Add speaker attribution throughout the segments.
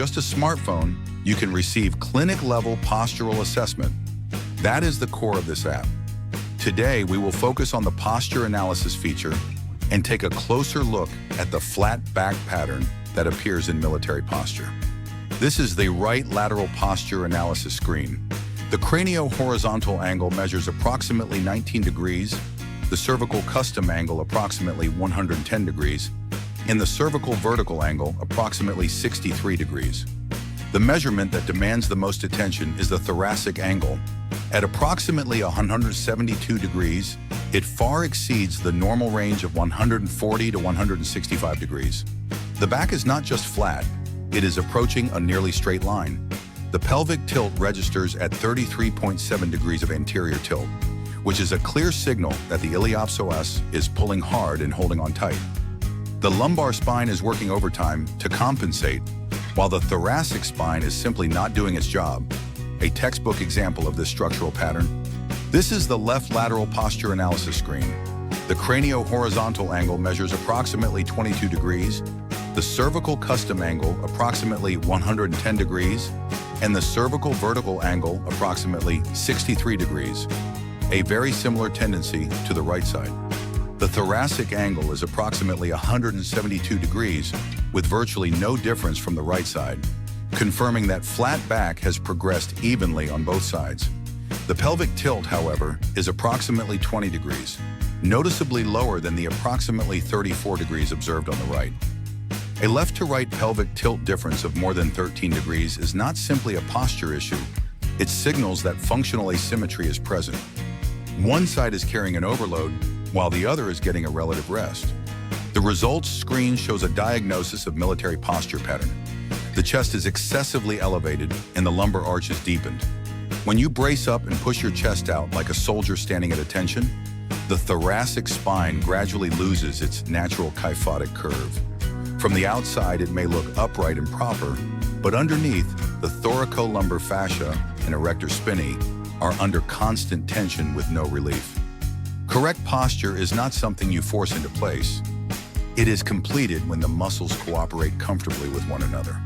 Speaker 1: just a smartphone, you can receive clinic-level postural assessment. That is the core of this app. Today, we will focus on the posture analysis feature and take a closer look at the flat back pattern that appears in military posture. This is the right lateral posture analysis screen. The cranio-horizontal angle measures approximately 19 degrees, the cervical custom angle approximately 110 degrees, and the cervical vertical angle approximately 63 degrees. The measurement that demands the most attention is the thoracic angle. At approximately 172 degrees, it far exceeds the normal range of 140 to 165 degrees. The back is not just flat, it is approaching a nearly straight line. The pelvic tilt registers at 33.7 degrees of anterior tilt, which is a clear signal that the iliopsoas is pulling hard and holding on tight. The lumbar spine is working overtime to compensate, while the thoracic spine is simply not doing its job. A textbook example of this structural pattern. This is the left lateral posture analysis screen. The cranio-horizontal angle measures approximately 22 degrees, the cervical custom angle approximately 110 degrees, and the cervical vertical angle approximately 63 degrees. A very similar tendency to the right side. The thoracic angle is approximately 172 degrees, with virtually no difference from the right side, confirming that flat back has progressed evenly on both sides. The pelvic tilt, however, is approximately 20 degrees, noticeably lower than the approximately 34 degrees observed on the right. A left-to-right pelvic tilt difference of more than 13 degrees is not simply a posture issue, it signals that functional asymmetry is present. One side is carrying an overload, while the other is getting a relative rest. The results screen shows a diagnosis of military posture pattern. The chest is excessively elevated and the lumbar arch is deepened. When you brace up and push your chest out like a soldier standing at attention, the thoracic spine gradually loses its natural kyphotic curve. From the outside, it may look upright and proper, but underneath, the thoracolumbar fascia and erector spinae are under constant tension with no relief. Correct posture is not something you force into place. It is completed when the muscles cooperate comfortably with one another.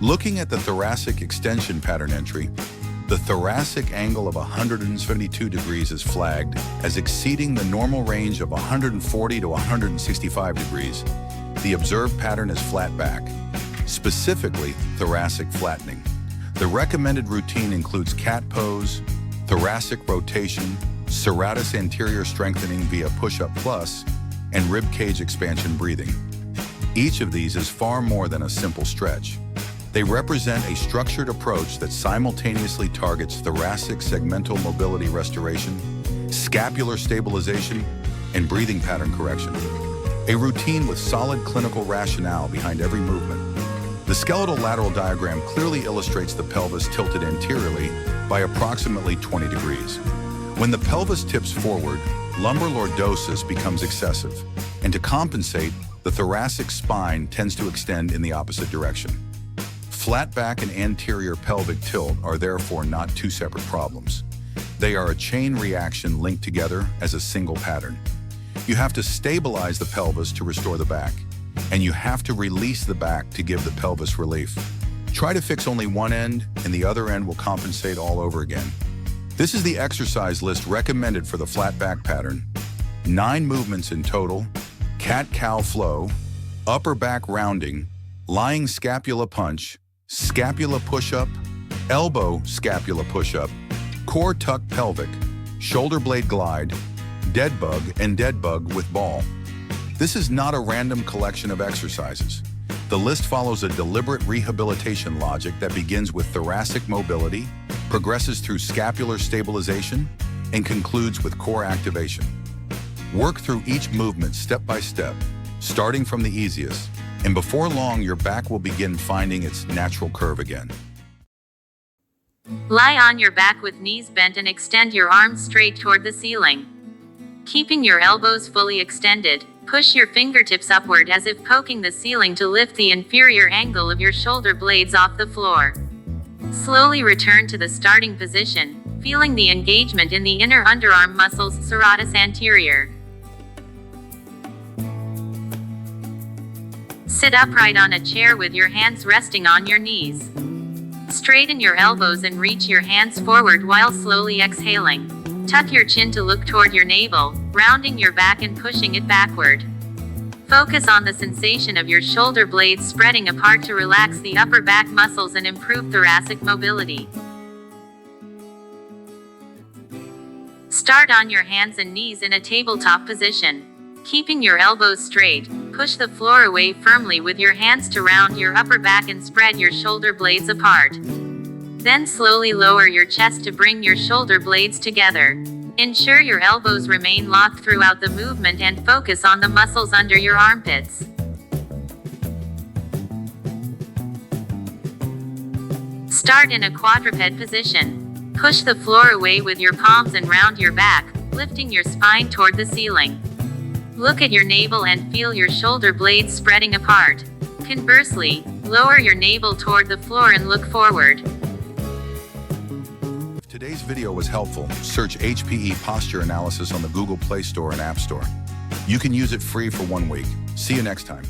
Speaker 1: Looking at the thoracic extension pattern entry, the thoracic angle of 172 degrees is flagged as exceeding the normal range of 140 to 165 degrees. The observed pattern is flat back, specifically thoracic flattening. The recommended routine includes cat pose, thoracic rotation, serratus anterior strengthening via push-up plus, and rib cage expansion breathing. Each of these is far more than a simple stretch. They represent a structured approach that simultaneously targets thoracic segmental mobility restoration, scapular stabilization, and breathing pattern correction. A routine with solid clinical rationale behind every movement. The skeletal lateral diagram clearly illustrates the pelvis tilted anteriorly by approximately 20 degrees. When the pelvis tips forward, lumbar lordosis becomes excessive, and to compensate, the thoracic spine tends to extend in the opposite direction. Flat back and anterior pelvic tilt are therefore not two separate problems. They are a chain reaction linked together as a single pattern. You have to stabilize the pelvis to restore the back, and you have to release the back to give the pelvis relief. Try to fix only one end, and the other end will compensate all over again. This is the exercise list recommended for the flat back pattern. 9 movements in total: cat-cow flow, upper back rounding, lying scapula punch, scapula push-up, elbow scapula push-up, core tuck pelvic, shoulder blade glide, dead bug, and dead bug with ball. This is not a random collection of exercises. The list follows a deliberate rehabilitation logic that begins with thoracic mobility, progresses through scapular stabilization, and concludes with core activation. Work through each movement step by step, starting from the easiest, and before long your back will begin finding its natural curve again.
Speaker 2: Lie on your back with knees bent and extend your arms straight toward the ceiling. Keeping your elbows fully extended, push your fingertips upward as if poking the ceiling to lift the inferior angle of your shoulder blades off the floor. Slowly return to the starting position, feeling the engagement in the inner underarm muscles serratus anterior. Sit upright on a chair with your hands resting on your knees. Straighten your elbows and reach your hands forward while slowly exhaling. Tuck your chin to look toward your navel, rounding your back and pushing it backward. Focus on the sensation of your shoulder blades spreading apart to relax the upper back muscles and improve thoracic mobility. Start on your hands and knees in a tabletop position. Keeping your elbows straight, push the floor away firmly with your hands to round your upper back and spread your shoulder blades apart. Then slowly lower your chest to bring your shoulder blades together. Ensure your elbows remain locked throughout the movement and focus on the muscles under your armpits. Start in a quadruped position. Push the floor away with your palms and round your back, lifting your spine toward the ceiling. Look at your navel and feel your shoulder blades spreading apart. Conversely, lower your navel toward the floor and look forward.
Speaker 1: If today's video was helpful, search HPE Posture Analysis on the Google Play Store and App Store. You can use it free for 1 week. See you next time.